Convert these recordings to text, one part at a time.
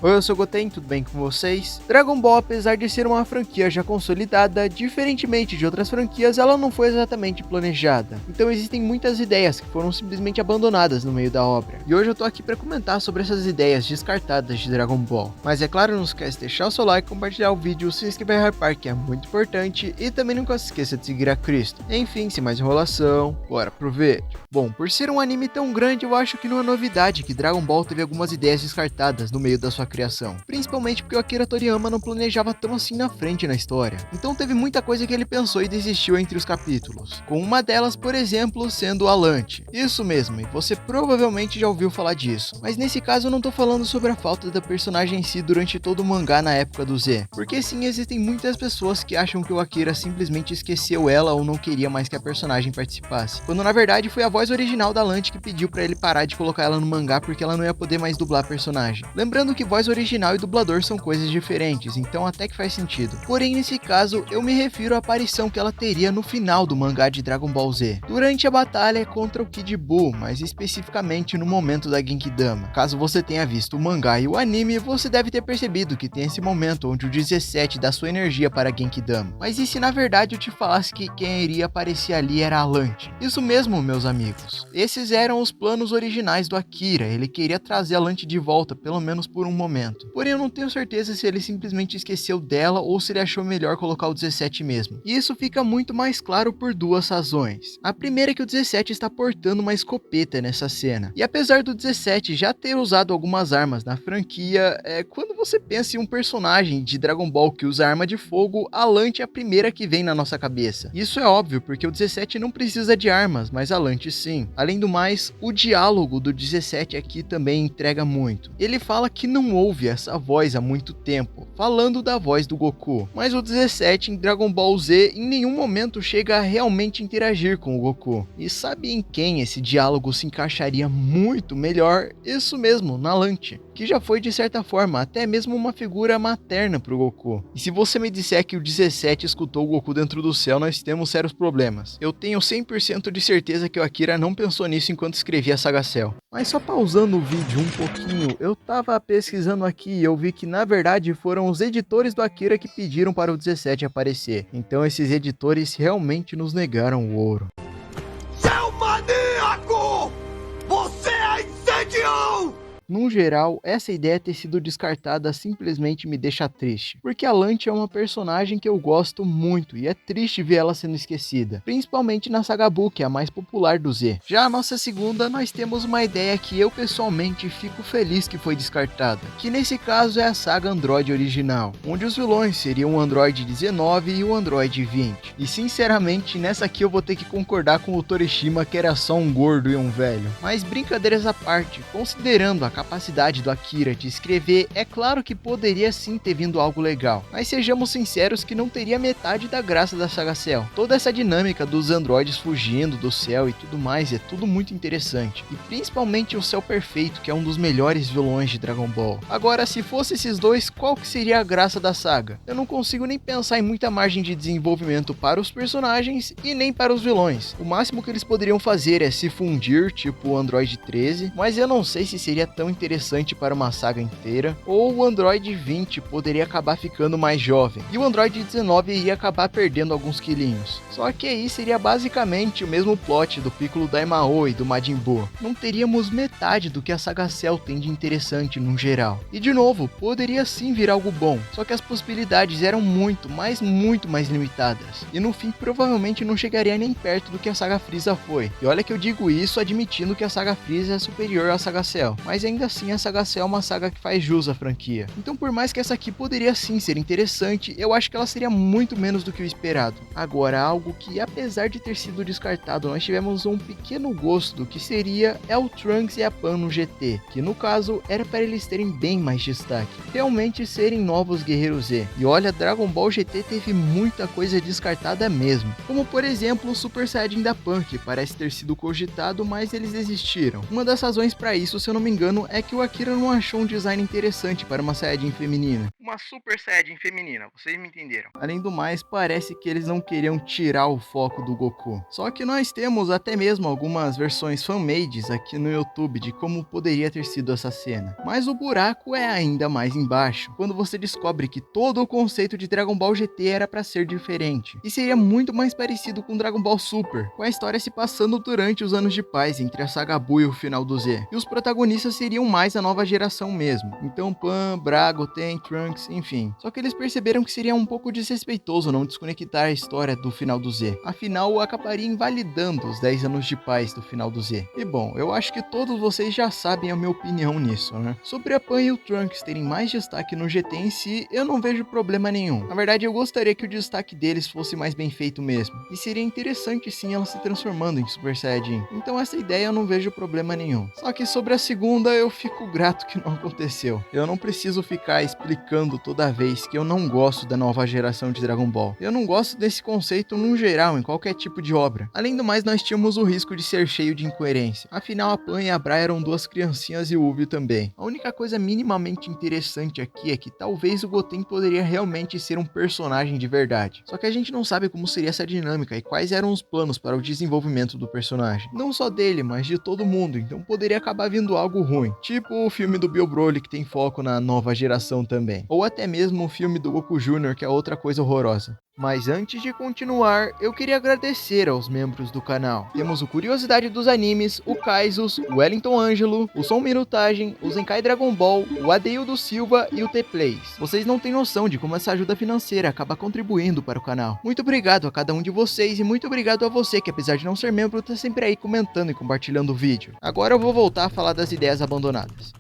Oi, eu sou o Goten, tudo bem com vocês? Dragon Ball, apesar de ser uma franquia já consolidada, diferentemente de outras franquias, ela não foi exatamente planejada. Então existem muitas ideias que foram simplesmente abandonadas no meio da obra. E hoje eu tô aqui para comentar sobre essas ideias descartadas de Dragon Ball. Mas é claro, não esquece de deixar o seu like, compartilhar o vídeo, se inscrever e hypar, que é muito importante, e também nunca se esqueça de seguir a Cristo. Enfim, sem mais enrolação, bora pro vídeo. Bom, por ser um anime tão grande, eu acho que não é novidade que Dragon Ball teve algumas ideias descartadas no meio da sua criação, principalmente porque o Akira Toriyama não planejava tão assim na frente na história. Então teve muita coisa que ele pensou e desistiu entre os capítulos, com uma delas, por exemplo, sendo a Lante. Isso mesmo, e você provavelmente já ouviu falar disso, mas nesse caso eu não tô falando sobre a falta da personagem em si durante todo o mangá na época do Z, porque sim, existem muitas pessoas que acham que o Akira simplesmente esqueceu ela ou não queria mais que a personagem participasse, quando na verdade foi a voz original da Lante que pediu pra ele parar de colocar ela no mangá porque ela não ia poder mais dublar a personagem. Lembrando que voz original e dublador são coisas diferentes, então até que faz sentido. Porém, nesse caso, eu me refiro à aparição que ela teria no final do mangá de Dragon Ball Z, durante a batalha contra o Kid Buu, mas especificamente no momento da Genkidama. Caso você tenha visto o mangá e o anime, você deve ter percebido que tem esse momento onde o 17 dá sua energia para a Genkidama. Mas e se na verdade eu te falasse que quem iria aparecer ali era a Lante? Isso mesmo, meus amigos. Esses eram os planos originais do Akira, ele queria trazer a Lante de volta, pelo menos por um momento. Porém, eu não tenho certeza se ele simplesmente esqueceu dela ou se ele achou melhor colocar o 17 mesmo. E isso fica muito mais claro por duas razões. A primeira é que o 17 está portando uma escopeta nessa cena. E apesar do 17 já ter usado algumas armas na franquia, quando você pensa em um personagem de Dragon Ball que usa arma de fogo, a Lante é a primeira que vem na nossa cabeça. Isso é óbvio, porque o 17 não precisa de armas, mas a Lante sim. Além do mais, o diálogo do 17 aqui também entrega muito. Ele fala que não ouve essa voz há muito tempo, falando da voz do Goku. Mas o 17 em Dragon Ball Z em nenhum momento chega a realmente interagir com o Goku. E sabe em quem esse diálogo se encaixaria muito melhor? Isso mesmo, na Lante, que já foi de certa forma até mesmo uma figura materna pro Goku. E se você me disser que o 17 escutou o Goku dentro do céu, nós temos sérios problemas. Eu tenho 100% de certeza que o Akira não pensou nisso enquanto escrevia a Saga Cell. Mas só pausando o vídeo um pouquinho, eu tava pesquisando aqui e eu vi que na verdade foram os editores do Akira que pediram para o 17 aparecer. Então esses editores realmente nos negaram o ouro. Seu maníaco! Você a incendiou! No geral, essa ideia ter sido descartada simplesmente me deixa triste, porque a Lante é uma personagem que eu gosto muito e é triste ver ela sendo esquecida, principalmente na Saga Buu, que é a mais popular do Z. Já a nossa segunda, nós temos uma ideia que eu pessoalmente fico feliz que foi descartada, que nesse caso é a saga Android original, onde os vilões seriam o Android 19 e o Android 20. E sinceramente, nessa aqui eu vou ter que concordar com o Torishima que era só um gordo e um velho. Mas brincadeiras à parte, considerando a capacidade do Akira de escrever, é claro que poderia sim ter vindo algo legal, mas sejamos sinceros que não teria metade da graça da Saga Cell. Toda essa dinâmica dos androides fugindo do céu e tudo mais é tudo muito interessante, e principalmente o Céu Perfeito, que é um dos melhores vilões de Dragon Ball. Agora, se fosse esses dois, qual que seria a graça da saga? Eu não consigo nem pensar em muita margem de desenvolvimento para os personagens e nem para os vilões. O máximo que eles poderiam fazer é se fundir, tipo o Android 13, mas eu não sei se seria tão interessante para uma saga inteira, ou o Android 20 poderia acabar ficando mais jovem, e o Android 19 iria acabar perdendo alguns quilinhos. Só que aí seria basicamente o mesmo plot do Piccolo Daimao e do Majin Buu. Não teríamos metade do que a Saga Cell tem de interessante no geral. E de novo, poderia sim vir algo bom, só que as possibilidades eram muito mais limitadas, e no fim provavelmente não chegaria nem perto do que a Saga Frieza foi. E olha que eu digo isso admitindo que a Saga Frieza é superior à Saga Cell, mas ainda assim a Saga Cell é uma saga que faz jus à franquia. Então por mais que essa aqui poderia sim ser interessante, eu acho que ela seria muito menos do que o esperado. Agora, algo que apesar de ter sido descartado, nós tivemos um pequeno gosto do que seria é o Trunks e a Pan no GT, que no caso era para eles terem bem mais destaque, realmente serem novos Guerreiros Z. E olha, Dragon Ball GT teve muita coisa descartada mesmo, como por exemplo o Super Saiyajin da Pan, que parece ter sido cogitado, mas eles desistiram. Uma das razões para isso, se eu não me engano, é que o Akira não achou um design interessante para uma Saiyajin feminina. uma Super Saiyajin feminina, vocês me entenderam. Além do mais, parece que eles não queriam tirar o foco do Goku. Só que nós temos até mesmo algumas versões fan-mades aqui no YouTube de como poderia ter sido essa cena. Mas o buraco é ainda mais embaixo, quando você descobre que todo o conceito de Dragon Ball GT era para ser diferente. E seria muito mais parecido com Dragon Ball Super, com a história se passando durante os anos de paz entre a saga Buu e o final do Z. E os protagonistas seriam mais a nova geração mesmo. Então Pan, Brago, Ten, Trunks, enfim. Só que eles perceberam que seria um pouco desrespeitoso não desconectar a história do final do Z. Afinal, acabaria invalidando os 10 anos de paz do final do Z. E bom, eu acho que todos vocês já sabem a minha opinião nisso, né? Sobre a Pan e o Trunks terem mais destaque no GT em si, eu não vejo problema nenhum. Na verdade, eu gostaria que o destaque deles fosse mais bem feito mesmo. E seria interessante sim ela se transformando em Super Saiyajin. Então essa ideia eu não vejo problema nenhum. Só que sobre a segunda, eu fico grato que não aconteceu. Eu não preciso ficar explicando toda vez que eu não gosto da nova geração de Dragon Ball. Eu não gosto desse conceito no geral, em qualquer tipo de obra. Além do mais, nós tínhamos o risco de ser cheio de incoerência. Afinal, a Pan e a Bra eram duas criancinhas e o Ubi também. A única coisa minimamente interessante aqui é que talvez o Goten poderia realmente ser um personagem de verdade. Só que a gente não sabe como seria essa dinâmica e quais eram os planos para o desenvolvimento do personagem. Não só dele, mas de todo mundo, então poderia acabar vindo algo ruim. Tipo o filme do Bill Broly que tem foco na nova geração também. Ou até mesmo o filme do Goku Jr. que é outra coisa horrorosa. Mas antes de continuar, eu queria agradecer aos membros do canal. Temos o Curiosidade dos Animes, o Kaizus, o Wellington Ângelo, o Som Minutagem, o Zenkai Dragon Ball, o Adeildo Silva e o T-Plays. Vocês não têm noção de como essa ajuda financeira acaba contribuindo para o canal. Muito obrigado a cada um de vocês e muito obrigado a você que, apesar de não ser membro, tá sempre aí comentando e compartilhando o vídeo. Agora eu vou voltar a falar das ideias abandonadas.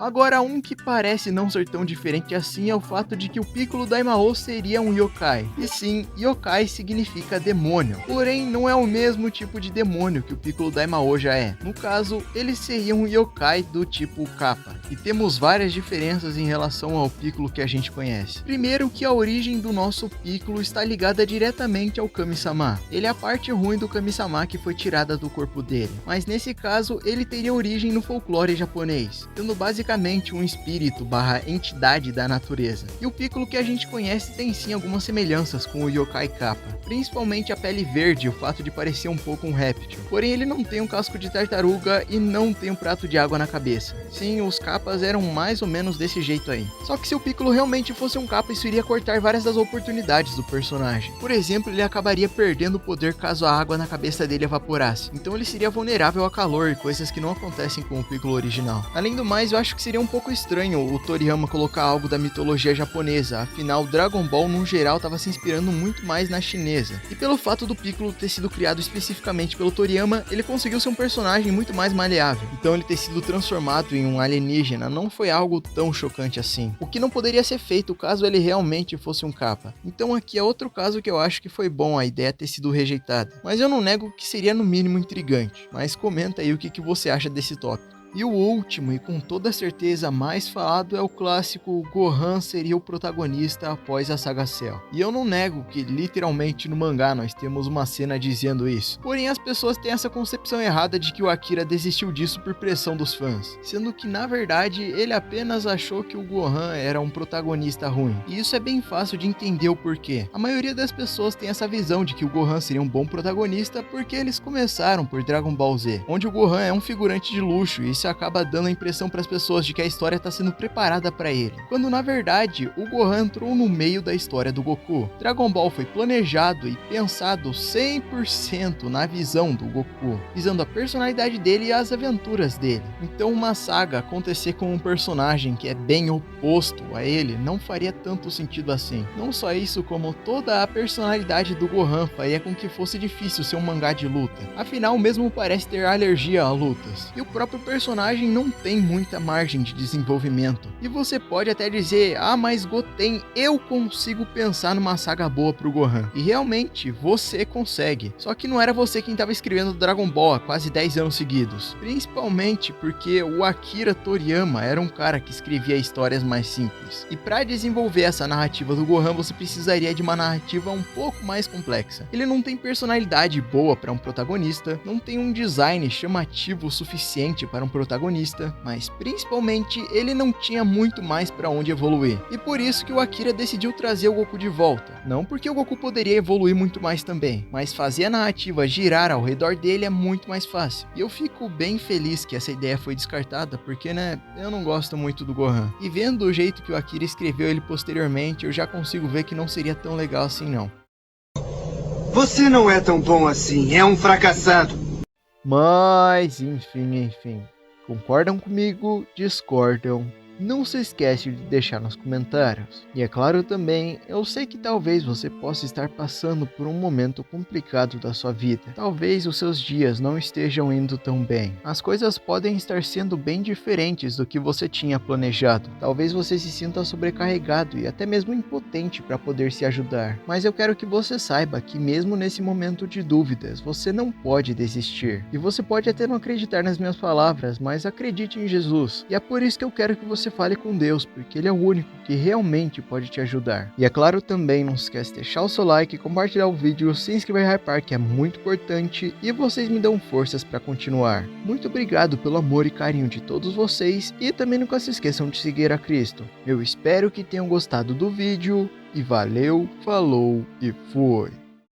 Agora, um que parece não ser tão diferente assim é o fato de que o Piccolo Daimao seria um yokai. E sim, yokai significa demônio. Porém, não é o mesmo tipo de demônio que o Piccolo Daimao já é. No caso, ele seria um yokai do tipo Kappa. E temos várias diferenças em relação ao Piccolo que a gente conhece. Primeiro, que a origem do nosso Piccolo está ligada diretamente ao Kami-sama. Ele é a parte ruim do Kami-sama que foi tirada do corpo dele. Mas nesse caso, ele teria origem no folclore japonês, sendo basicamente um espírito / entidade da natureza. E o Piccolo que a gente conhece tem sim algumas semelhanças com o Yokai Kappa, principalmente a pele verde e o fato de parecer um pouco um réptil. Porém ele não tem um casco de tartaruga e não tem um prato de água na cabeça. Sim, os Kappas eram mais ou menos desse jeito aí. Só que se o Piccolo realmente fosse um Kappa, isso iria cortar várias das oportunidades do personagem. Por exemplo, ele acabaria perdendo o poder caso a água na cabeça dele evaporasse. Então ele seria vulnerável a calor e coisas que não acontecem com o Piccolo original. Além do mais, eu acho que seria um pouco estranho o Toriyama colocar algo da mitologia japonesa, afinal Dragon Ball no geral estava se inspirando muito mais na chinesa. E pelo fato do Piccolo ter sido criado especificamente pelo Toriyama, ele conseguiu ser um personagem muito mais maleável. Então ele ter sido transformado em um alienígena não foi algo tão chocante assim. O que não poderia ser feito caso ele realmente fosse um Kappa. Então aqui é outro caso que eu acho que foi bom a ideia ter sido rejeitada. Mas eu não nego que seria no mínimo intrigante. Mas comenta aí o que você acha desse tópico. E o último, e com toda certeza mais falado, é o clássico Gohan seria o protagonista após a saga Cell. E eu não nego que literalmente no mangá nós temos uma cena dizendo isso. Porém as pessoas têm essa concepção errada de que o Akira desistiu disso por pressão dos fãs. Sendo que na verdade ele apenas achou que o Gohan era um protagonista ruim. E isso é bem fácil de entender o porquê. A maioria das pessoas tem essa visão de que o Gohan seria um bom protagonista porque eles começaram por Dragon Ball Z, onde o Gohan é um figurante de luxo e isso acaba dando a impressão para as pessoas de que a história está sendo preparada para ele, quando na verdade o Gohan entrou no meio da história do Goku. Dragon Ball foi planejado e pensado 100% na visão do Goku, visando a personalidade dele e as aventuras dele. Então uma saga acontecer com um personagem que é bem oposto a ele não faria tanto sentido assim. Não só isso, como toda a personalidade do Gohan faria com que fosse difícil ser um mangá de luta. Afinal, o mesmo parece ter alergia a lutas. E o próprio personagem não tem muita margem de desenvolvimento. E você pode até dizer, mas Goten, eu consigo pensar numa saga boa pro Gohan. E realmente, você consegue. Só que não era você quem estava escrevendo Dragon Ball há quase 10 anos seguidos. Principalmente porque o Akira Toriyama era um cara que escrevia histórias mais simples. E para desenvolver essa narrativa do Gohan, você precisaria de uma narrativa um pouco mais complexa. Ele não tem personalidade boa para um protagonista, não tem um design chamativo o suficiente para um protagonista, mas principalmente ele não tinha muito mais para onde evoluir. E por isso que o Akira decidiu trazer o Goku de volta. Não porque o Goku poderia evoluir muito mais também, mas fazer a narrativa girar ao redor dele é muito mais fácil. E eu fico bem feliz que essa ideia foi descartada, porque eu não gosto muito do Gohan. E vendo o jeito que o Akira escreveu ele posteriormente, eu já consigo ver que não seria tão legal assim não. Você não é tão bom assim, é um fracassado. Mas, enfim. Concordam comigo? Discordam? Não se esquece de deixar nos comentários. E é claro também, eu sei que talvez você possa estar passando por um momento complicado da sua vida. Talvez os seus dias não estejam indo tão bem. As coisas podem estar sendo bem diferentes do que você tinha planejado. Talvez você se sinta sobrecarregado e até mesmo impotente para poder se ajudar. Mas eu quero que você saiba que mesmo nesse momento de dúvidas, você não pode desistir. E você pode até não acreditar nas minhas palavras, mas acredite em Jesus. E é por isso que eu quero que você fale com Deus, porque Ele é o único que realmente pode te ajudar. E é claro também, não se esquece de deixar o seu like, compartilhar o vídeo, se inscrever no Hypar, que é muito importante, e vocês me dão forças para continuar. Muito obrigado pelo amor e carinho de todos vocês, e também nunca se esqueçam de seguir a Cristo. Eu espero que tenham gostado do vídeo, e valeu, falou e fui!